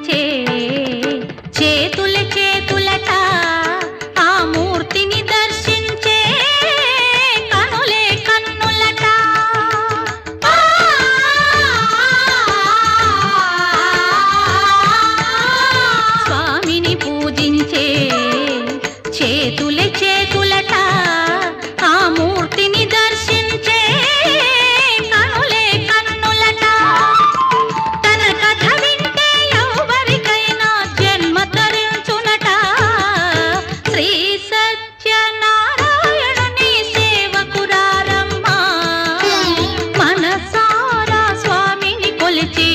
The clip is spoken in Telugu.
పూజించే చేతుల చేతులట ఆ మూర్తిని దర్శించే కనులే కన్నులట స్వామిని పూజించే చేతుల చేతులట ఆ మూర్తిని దర్శించే కనులే కన్నులట తన కథ వింటే ఎవరికైనా జన్మ తరించునట శ్రీ సత్యనారాయణుని సేవకురారమ్మ మనసారా స్వామిని కొలిచి